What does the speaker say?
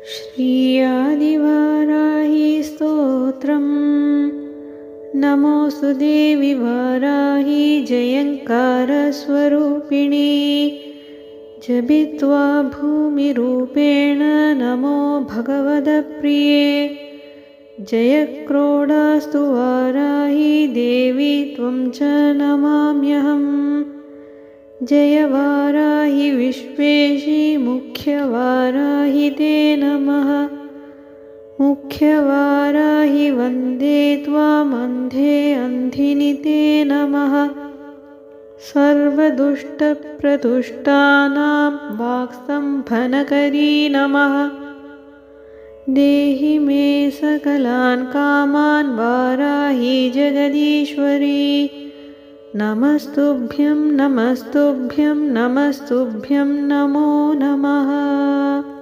श्रीयादिवाराही स्तोत्रम्। नमोऽस्तु देवि वाराही जयङ्कारस्वरूपिणी। जपित्वा भूमिरूपेण नमो भगवदप्रिये। जयक्रोडास्तु वाराही देवी त्वं च नमाम्यहम्। जय वाराही विश्वेशी मुख्यवाराही ते नमः। मुख्यवाराही वन्दे त्वामन्धे अन्धिनि ते नमः। सर्वदुष्टप्रतुष्टानां वाक्स्तम्भनकरी नमः। देहि मे सकलान् कामान् वाराही जगदीश्वरी। नमस्तुभ्यं नमस्तुभ्यं नमस्तुभ्यं नमो नमः।